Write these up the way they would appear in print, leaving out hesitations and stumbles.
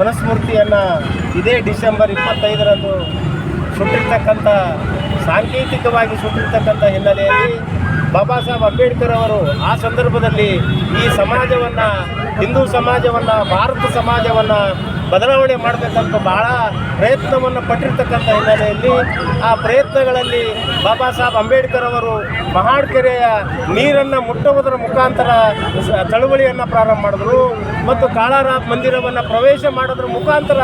ಮನುಸ್ಮೃತಿಯನ್ನು ಇದೇ ಡಿಸೆಂಬರ್ 25ರಂದು ಸುಟ್ಟಿರ್ತಕ್ಕಂಥ ಸಾಂಕೇತಿಕವಾಗಿ ಸುಟ್ಟಿರ್ತಕ್ಕಂಥ ಹಿನ್ನೆಲೆಯಲ್ಲಿ ಬಾಬಾ ಸಾಹೇಬ್ ಅಂಬೇಡ್ಕರ್ ಅವರು ಆ ಸಂದರ್ಭದಲ್ಲಿ ಈ ಸಮಾಜವನ್ನು, ಹಿಂದೂ ಸಮಾಜವನ್ನು, ಭಾರತ ಸಮಾಜವನ್ನು ಬದಲಾವಣೆ ಮಾಡಬೇಕಂತ ಭಾಳ ಪ್ರಯತ್ನವನ್ನು ಪಟ್ಟಿರ್ತಕ್ಕಂಥ ಹಿನ್ನೆಲೆಯಲ್ಲಿ ಆ ಪ್ರಯತ್ನಗಳಲ್ಲಿ ಬಾಬಾ ಸಾಹೇಬ್ ಅಂಬೇಡ್ಕರ್ ಅವರು ಮಹಾಡ್ಕೆರೆಯ ನೀರನ್ನು ಮುಟ್ಟುವುದರ ಮುಖಾಂತರ ಚಳುವಳಿಯನ್ನು ಪ್ರಾರಂಭ ಮಾಡಿದ್ರು ಮತ್ತು ಕಾಳಾರಾಮ್ ಮಂದಿರವನ್ನು ಪ್ರವೇಶ ಮಾಡೋದ್ರ ಮುಖಾಂತರ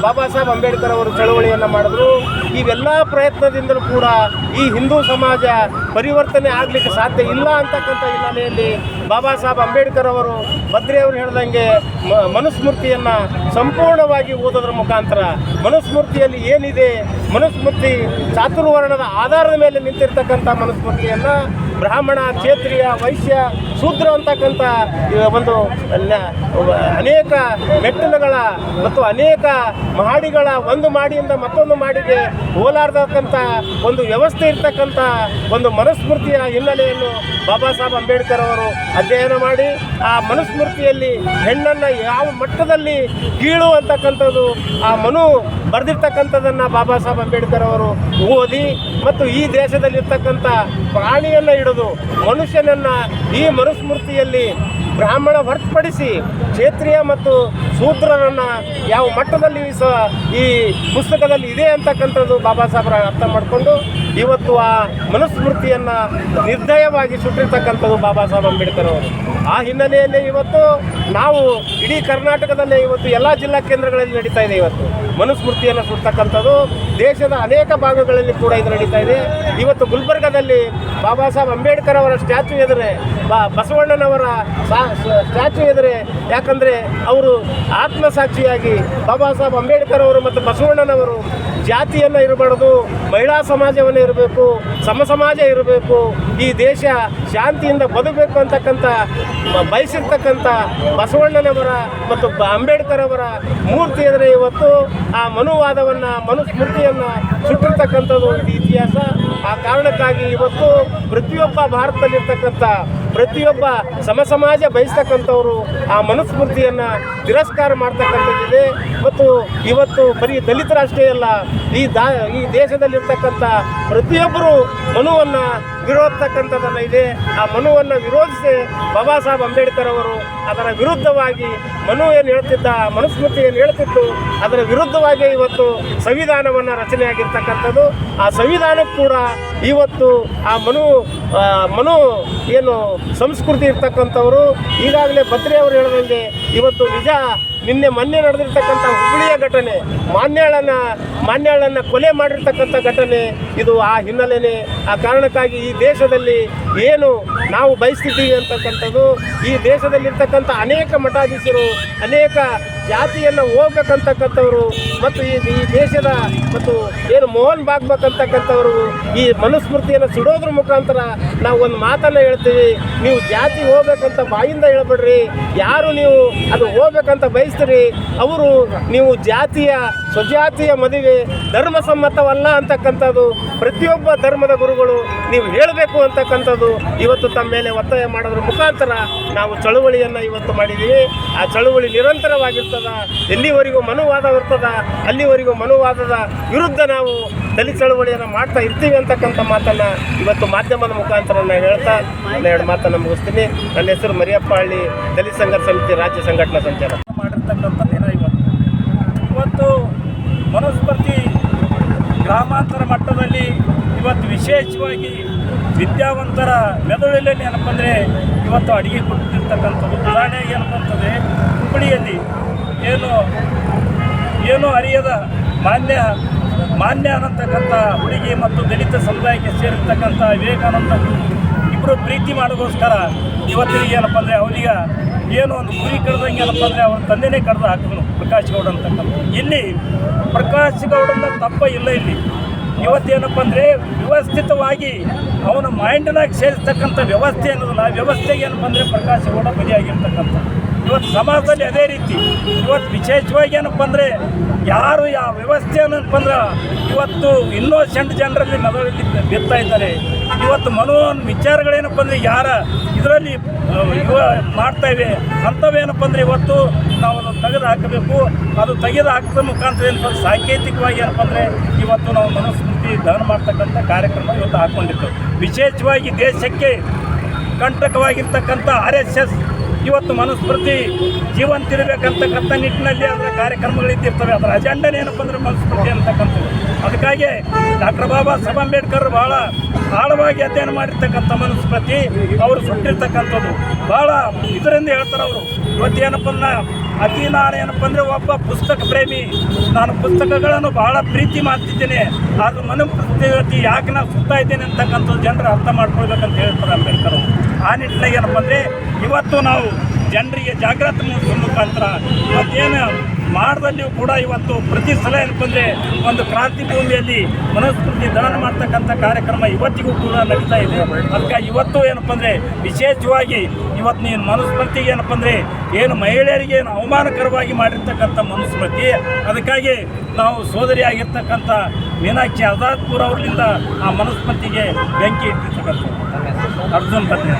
ಬಾಬಾ ಸಾಹೇಬ್ ಅಂಬೇಡ್ಕರ್ ಅವರು ಚಳುವಳಿಯನ್ನು ಮಾಡಿದ್ರು. ಇವೆಲ್ಲ ಪ್ರಯತ್ನದಿಂದಲೂ ಕೂಡ ಈ ಹಿಂದೂ ಸಮಾಜ ಪರಿವರ್ತನೆ ಆಗಲಿಕ್ಕೆ ಸಾಧ್ಯ ಇಲ್ಲ ಅಂತಕ್ಕಂಥ ಹಿನ್ನೆಲೆಯಲ್ಲಿ ಬಾಬಾ ಸಾಹೇಬ್ ಅಂಬೇಡ್ಕರ್ ಅವರು ಭದ್ರೆಯವರು ಹೇಳ್ದಂಗೆ ಮನುಸ್ಮೃತಿಯನ್ನು ಸಂಪೂರ್ಣವಾಗಿ ಓದೋದ್ರ ಮುಖಾಂತರ ಮನುಸ್ಮೃತಿಯಲ್ಲಿ ಏನಿದೆ, ಮನುಸ್ಮೃತಿ ಚಾತುರ್ವರ್ಣದ ಆಧಾರದ ಮೇಲೆ ನಿಂತಿರ್ತಕ್ಕಂಥ ಮನುಸ್ಮೃತಿಯನ್ನು ಬ್ರಾಹ್ಮಣ, ಕ್ಷೇತ್ರೀಯ, ವೈಶ್ಯ, ಶೂದ್ರ ಅಂತಕ್ಕಂಥ ಒಂದು ಅನೇಕ ಮೆಟ್ಟಿಲುಗಳ ಮತ್ತು ಅನೇಕ ಮಹಡಿಗಳ ಒಂದು ಮಾಡಿಯಿಂದ ಮತ್ತೊಂದು ಮಾಡಿಗೆ ಹೋಲಾರ್ದಕ್ಕಂಥ ಒಂದು ವ್ಯವಸ್ಥೆ ಇರ್ತಕ್ಕಂಥ ಒಂದು ಮನುಸ್ಮೃತಿಯ ಹಿನ್ನೆಲೆಯನ್ನು ಬಾಬಾ ಸಾಹೇಬ್ ಅಂಬೇಡ್ಕರ್ ಅವರು ಅಧ್ಯಯನ ಮಾಡಿ ಆ ಮನುಸ್ಮೃತಿಯಲ್ಲಿ ಹೆಣ್ಣನ್ನು ಯಾವ ಮಟ್ಟದಲ್ಲಿ ಕೀಳು ಅಂತಕ್ಕಂಥದ್ದು ಆ ಮನು ಬರೆದಿರ್ತಕ್ಕಂಥದ್ದನ್ನು ಬಾಬಾ ಸಾಹೇಬ್ ಅಂಬೇಡ್ಕರ್ ಅವರು ಓದಿ ಮತ್ತು ಈ ದೇಶದಲ್ಲಿರ್ತಕ್ಕಂಥ ಪ್ರಾಣಿಯನ್ನು ಹಿಡಿದು ಮನುಷ್ಯನನ್ನು ಈ ಮನುಸ್ಮೃತಿಯಲ್ಲಿ ಬ್ರಾಹ್ಮಣ ಹೊರತುಪಡಿಸಿ ಕ್ಷೇತ್ರೀಯ ಮತ್ತು ಶೂದ್ರರನ್ನು ಯಾವ ಮಟ್ಟದಲ್ಲಿ ಈ ಪುಸ್ತಕದಲ್ಲಿ ಇದೆ ಅಂತಕ್ಕಂಥದ್ದು ಬಾಬಾ ಸಾಹೇಬರ ಅರ್ಥ ಮಾಡಿಕೊಂಡು ಇವತ್ತು ಆ ಮನುಸ್ಮೃತಿಯನ್ನು ನಿರ್ದಯವಾಗಿ ಸುಟ್ಟಿರ್ತಕ್ಕಂಥದ್ದು ಬಾಬಾ ಸಾಹೇಬ್ ಅಂಬೇಡ್ಕರ್ ಅವರು. ಆ ಹಿನ್ನೆಲೆಯಲ್ಲಿ ಇವತ್ತು ನಾವು ಇಡೀ ಕರ್ನಾಟಕದಲ್ಲೇ ಇವತ್ತು ಎಲ್ಲ ಜಿಲ್ಲಾ ಕೇಂದ್ರಗಳಲ್ಲಿ ನಡೀತಾ ಇದೆ. ಇವತ್ತು ಮನುಸ್ಮೃತಿಯನ್ನು ಸುಡ್ತಕ್ಕಂಥದ್ದು ದೇಶದ ಅನೇಕ ಭಾಗಗಳಲ್ಲಿ ಕೂಡ ಇದು ನಡೀತಾ ಇದೆ. ಇವತ್ತು ಗುಲ್ಬರ್ಗದಲ್ಲಿ ಬಾಬಾ ಸಾಹೇಬ್ ಅಂಬೇಡ್ಕರ್ ಅವರ ಸ್ಟ್ಯಾಚು ಎದುರೇ ಬಸವಣ್ಣನವರ ಸ್ಟ್ಯಾಚು ಎದುರೇ, ಯಾಕಂದರೆ ಅವರು ಆತ್ಮಸಾಕ್ಷಿಯಾಗಿ ಬಾಬಾ ಸಾಹೇಬ್ ಅಂಬೇಡ್ಕರ್ ಅವರು ಮತ್ತು ಬಸವಣ್ಣನವರು ಜಾತಿಯನ್ನು ಇರಬಾರ್ದು, ಮಹಿಳಾ ಸಮಾಜವನ್ನು ಇರಬೇಕು, ಸಮ ಸಮಾಜ ಇರಬೇಕು, ಈ ದೇಶ ಶಾಂತಿಯಿಂದ ಬದುಕಬೇಕು ಅಂತಕ್ಕಂಥ ಬಯಸಿರ್ತಕ್ಕಂಥ ಬಸವಣ್ಣನವರ ಮತ್ತು ಅಂಬೇಡ್ಕರ್ ಅವರ ಮೂರ್ತಿ ಎದುರೇ ಇವತ್ತು ಆ ಮನುವಾದವನ್ನು, ಮನುಸ್ಮೃತಿಯನ್ನು ಸುಟ್ಟಿರ್ತಕ್ಕಂಥದ್ದು ಇದು ಇತಿಹಾಸ. ಆ ಕಾರಣಕ್ಕಾಗಿ ಇವತ್ತು ಪ್ರತಿಯೊಬ್ಬ ಭಾರತದಲ್ಲಿರ್ತಕ್ಕಂಥ ಪ್ರತಿಯೊಬ್ಬ ಸಮ ಸಮಾಜ ಬಯಸ್ತಕ್ಕಂಥವರು ಆ ಮನುಸ್ಮೃತಿಯನ್ನು ತಿರಸ್ಕಾರ ಮಾಡ್ತಕ್ಕಂಥದ್ದಿದೆ. ಮತ್ತು ಇವತ್ತು ಬರೀ ದಲಿತರಷ್ಟೇ ಅಲ್ಲ, ಈ ದೇಶದಲ್ಲಿರ್ತಕ್ಕಂಥ ಪ್ರತಿಯೊಬ್ಬರು ಮನುವನ್ನು ವಿರೋಧಿಸ್ತಕ್ಕಂಥದ್ದನ್ನು ಇದೆ. ಆ ಮನುವನ್ನು ವಿರೋಧಿಸಿ ಬಾಬಾ ಸಾಹೇಬ್ ಅಂಬೇಡ್ಕರ್ ಅವರು ಅದರ ವಿರುದ್ಧವಾಗಿ ಮನು ಏನು ಹೇಳ್ತಿದ್ದ, ಮನುಸ್ಮೃತಿ ಏನು ಹೇಳ್ತಿತ್ತು, ಅದರ ವಿರುದ್ಧವಾಗಿ ಇವತ್ತು ಸಂವಿಧಾನವನ್ನು ರಚನೆಯಾಗಿರ್ತಕ್ಕಂಥದ್ದು. ಆ ಸಂವಿಧಾನಕ್ಕೂ ಕೂಡ ಇವತ್ತು ಆ ಮನು ಏನು ಸಂಸ್ಕೃತಿ ಇರ್ತಕ್ಕಂಥವರು ಈಗಾಗಲೇ ಭದ್ರೆಯವರು ಹೇಳಿದಂಗೆ ಇವತ್ತು ನಿಜ ಮೊನ್ನೆ ನಡೆದಿರ್ತಕ್ಕಂಥ ಹುಬ್ಬಳ್ಳಿಯ ಘಟನೆ, ಮಾನ್ಯಾಳನ್ನು ಕೊಲೆ ಮಾಡಿರ್ತಕ್ಕಂಥ ಘಟನೆ ಇದು ಆ ಹಿನ್ನೆಲೆಯೇ. ಆ ಕಾರಣಕ್ಕಾಗಿ ಈ ದೇಶದಲ್ಲಿ ಏನು ನಾವು ಬಯಸ್ತಿದ್ದೀವಿ ಅಂತಕ್ಕಂಥದ್ದು, ಈ ದೇಶದಲ್ಲಿರ್ತಕ್ಕಂಥ ಅನೇಕ ಮಠಾಧೀಶರು, ಅನೇಕ ಜಾತಿಯನ್ನು ಹೋಗ್ಬೇಕಂತಕ್ಕಂಥವ್ರು ಮತ್ತು ಈ ದೇಶದ ಮತ್ತು ಏನು ಮೋಹನ್ ಭಾಗಬೇಕಂತಕ್ಕಂಥವ್ರು ಈ ಮನುಸ್ಮೃತಿಯನ್ನು ಸುಡೋದ್ರ ಮುಖಾಂತರ ನಾವು ಒಂದು ಮಾತನ್ನು ಹೇಳ್ತೀವಿ, ನೀವು ಜಾತಿ ಹೋಗ್ಬೇಕಂತ ಬಾಯಿಂದ ಹೇಳ್ಬೇಡ್ರಿ, ಯಾರು ನೀವು ಅದು ಹೋಗ್ಬೇಕಂತ ಬಯಸ್ತೀರಿ ಅವರು ನೀವು ಸ್ವಜಾತಿಯ ಮದುವೆ ಧರ್ಮಸಮ್ಮತವಲ್ಲ ಅಂತಕ್ಕಂಥದ್ದು ಪ್ರತಿಯೊಬ್ಬ ಧರ್ಮದ ಗುರುಗಳು ನೀವು ಹೇಳಬೇಕು ಅಂತಕ್ಕಂಥದ್ದು ಇವತ್ತು ತಮ್ಮ ಮೇಲೆ ಒತ್ತಾಯ ಮಾಡೋದ್ರ ಮುಖಾಂತರ ನಾವು ಚಳುವಳಿಯನ್ನು ಇವತ್ತು ಮಾಡಿದ್ದೀವಿ. ಆ ಚಳುವಳಿ ನಿರಂತರವಾಗಿರ್ತದೆ. ಎಲ್ಲಿವರೆಗೂ ಮನುವಾದ ಇರ್ತದ ಅಲ್ಲಿವರೆಗೂ ಮನುವಾದದ ವಿರುದ್ಧ ನಾವು ದಲಿತ ಚಳುವಳಿಯನ್ನು ಮಾಡ್ತಾ ಇರ್ತೀವಿ ಅಂತಕ್ಕಂಥ ಮಾತನ್ನು ಇವತ್ತು ಮಾಧ್ಯಮದ ಮುಖಾಂತರ ನಾನು ಹೇಳ್ತಾ ಎರಡು ಮಾತನ್ನು ಮುಗಿಸ್ತೀನಿ. ನನ್ನ ಹೆಸರು ಮರಿಯಪ್ಪ ಹಳ್ಳಿ, ದಲಿತ ಸಂಘರ್ಷ ಸಮಿತಿ ರಾಜ್ಯ ಸಂಘಟನಾ ಸಂಚಾಲಕ. ಮಾಡಿರ್ತಕ್ಕಂಥ ದಿನ ಇವತ್ತು ಮನುಸ್ಮೃತಿ ಗ್ರಾಮಾಂತರ ಮಟ್ಟದಲ್ಲಿ ಇವತ್ತು ವಿಶೇಷವಾಗಿ ವಿದ್ಯಾವಂತರ ಮೆದುಳಲ್ಲಿ ಏನಪ್ಪ ಅಂದರೆ ಇವತ್ತು ಅಡುಗೆ ಕೊಟ್ಟಿರ್ತಕ್ಕಂಥದ್ದು. ಉದಾಹರಣೆಗೆ ಏನಪ್ಪ ಅಂತಂದರೆ ಹುಬ್ಬಳ್ಳಿಯಲ್ಲಿ ಏನು ಅರಿಯದ ಮಾನ್ಯ ಅನ್ನತಕ್ಕಂಥ ಹುಡುಗಿ ಮತ್ತು ದಲಿತ ಸಮುದಾಯಕ್ಕೆ ಸೇರಿರ್ತಕ್ಕಂಥ ವಿವೇಕಾನಂದ ಇಬ್ಬರು ಪ್ರೀತಿ ಮಾಡೋಗೋಸ್ಕರ ಇವತ್ತಿಗೆ ಏನಪ್ಪ ಅಂದರೆ ಅವರಿಗೆ ಏನೋ ಒಂದು ಗುರಿ ಕಡ್ದಂಗೆ ಏನಪ್ಪ ಅಂದರೆ ಅವ್ರ ತಂದೆನೇ ಕಡ್ದು ಹಾಕಿದ್ರು ಪ್ರಕಾಶ್ ಗೌಡ ಅಂತಕ್ಕಂಥ. ಇಲ್ಲಿ ಪ್ರಕಾಶ್ ಗೌಡನ ತಪ್ಪ ಇಲ್ಲ. ಇಲ್ಲಿ ಇವತ್ತೇನಪ್ಪ ಅಂದರೆ ವ್ಯವಸ್ಥಿತವಾಗಿ ಅವನ ಮೈಂಡ್ನಾಗ ಸೇರಿಸ್ತಕ್ಕಂಥ ವ್ಯವಸ್ಥೆ ಅನ್ನೋದಲ್ಲ, ವ್ಯವಸ್ಥೆಗೆ ಏನಪ್ಪ ಅಂದರೆ ಪ್ರಕಾಶ್ ಗೌಡ ಬಲಿಯಾಗಿರ್ತಕ್ಕಂಥ. ಇವತ್ತು ಸಮಾಜದಲ್ಲಿ ಅದೇ ರೀತಿ ಇವತ್ತು ವಿಶೇಷವಾಗಿ ಏನಪ್ಪ ಅಂದರೆ ಯಾರು ಯಾವ ವ್ಯವಸ್ಥೆ ಏನಪ್ಪ ಅಂದ್ರೆ ಇವತ್ತು ಇನ್ನೋಸೆಂಟ್ ಜನರಲ್ಲಿ ಮೆದುಳಲ್ಲಿ ಬಿತ್ತಾ ಇದ್ದಾರೆ. ಇವತ್ತು ಮನೋನ್ ವಿಚಾರಗಳೇನಪ್ಪ ಅಂದರೆ ಯಾರ ಇದರಲ್ಲಿ ಮಾಡ್ತಾ ಇವೆ ಅಂಥವೇನಪ್ಪ ಅಂದರೆ ಇವತ್ತು ನಾವು ಅದನ್ನು ತೆಗೆದು ಹಾಕಬೇಕು. ಅದು ತೆಗೆದು ಹಾಕಿದ ಮುಖಾಂತರ ಏನಪ್ಪ ಸಾಂಕೇತಿಕವಾಗಿ ಏನಪ್ಪ ಅಂದರೆ ಇವತ್ತು ನಾವು ಮನುಸ್ಮೃತಿ ದಹನ ಮಾಡ್ತಕ್ಕಂಥ ಕಾರ್ಯಕ್ರಮ ಇವತ್ತು ಹಾಕ್ಕೊಂಡಿರ್ತೇವೆ. ವಿಶೇಷವಾಗಿ ದೇಶಕ್ಕೆ ಕಂಟಕವಾಗಿರ್ತಕ್ಕಂಥ RSS ಇವತ್ತು ಮನುಸ್ಮೃತಿ ಜೀವಂತಿರಬೇಕಂತಕ್ಕಂಥ ನಿಟ್ಟಿನಲ್ಲಿ ಅದರ ಕಾರ್ಯಕ್ರಮಗಳಿದ್ದಿರ್ತವೆ. ಅದರ ಅಜೆಂಡನೇ ಏನಪ್ಪ ಅಂದರೆ ಮನುಸ್ಮೃತಿ ಅಂತಕ್ಕಂಥದ್ದು. ಅದಕ್ಕಾಗಿ ಡಾಕ್ಟರ್ ಬಾಬಾ ಸಾಹೇಬ್ ಅಂಬೇಡ್ಕರ್ ಭಾಳ ಆಳವಾಗಿ ಅಧ್ಯಯನ ಮಾಡಿರ್ತಕ್ಕಂಥ ಮನುಸ್ಮೃತಿ ಅವರು ಸುಟ್ಟಿರ್ತಕ್ಕಂಥದ್ದು ಭಾಳ ಇದರಿಂದ ಹೇಳ್ತಾರೆ ಅವರು. ಇವತ್ತು ಏನಪ್ಪ ನಾನು ಏನಪ್ಪ ಅಂದರೆ ಒಬ್ಬ ಪುಸ್ತಕ ಪ್ರೇಮಿ, ನಾನು ಪುಸ್ತಕಗಳನ್ನು ಭಾಳ ಪ್ರೀತಿ ಮಾಡ್ತಿದ್ದೇನೆ, ಆದ್ರೆ ಮನುಸ್ಮೃತಿ ಯಾಕೆ ನಾನು ಸುತ್ತಾ ಇದ್ದೇನೆ ಅಂತಕ್ಕಂಥದ್ದು ಜನರು ಅರ್ಥ ಮಾಡ್ಕೊಳ್ಬೇಕಂತ ಹೇಳ್ತಾರೆ ಅಂಬೇಡ್ಕರ್ ಅವರು. ಆ ನಿಟ್ಟಿನಾಗ ಏನಪ್ಪ ಅಂದರೆ ಇವತ್ತು ನಾವು ಜನರಿಗೆ ಜಾಗೃತಿ ಮೂಡಿಸೋ ಮುಖಾಂತರ ಮತ್ತೇನು ಮಾಡದಲ್ಲಿಯೂ ಕೂಡ ಇವತ್ತು ಪ್ರತಿ ಸಲ ಏನಪ್ಪ ಅಂದರೆ ಒಂದು ಕ್ರಾಂತಿ ಭೂಮಿಯಲ್ಲಿ ಮನುಸ್ಮೃತಿ ದಹನ ಮಾಡ್ತಕ್ಕಂಥ ಕಾರ್ಯಕ್ರಮ ಇವತ್ತಿಗೂ ಕೂಡ ನಡೀತಾ ಇದೆ. ಅದಕ್ಕಾಗಿ ಇವತ್ತು ಏನಪ್ಪ ಅಂದರೆ ವಿಶೇಷವಾಗಿ ಇವತ್ತು ನೀನು ಮನುಸ್ಮೃತಿಗೆ ಏನಪ್ಪ ಅಂದರೆ ಏನು ಮಹಿಳೆಯರಿಗೆ ಏನು ಅವಮಾನಕರವಾಗಿ ಮಾಡಿರ್ತಕ್ಕಂಥ ಮನುಸ್ಮೃತಿ, ಅದಕ್ಕಾಗಿ ನಾವು ಸೋದರಿಯಾಗಿರ್ತಕ್ಕಂಥ ಮೀನಾಕ್ಷಿ ಆಜಾದ್ಪುರ ಅವರಿಂದ ಆ ಮನುಸ್ಮೃತಿಗೆ ಬೆಂಕಿ ಇಟ್ಟಿರ್ತಕ್ಕಂಥ ಅರ್ಜುನ್ ಪತ್ನಿ.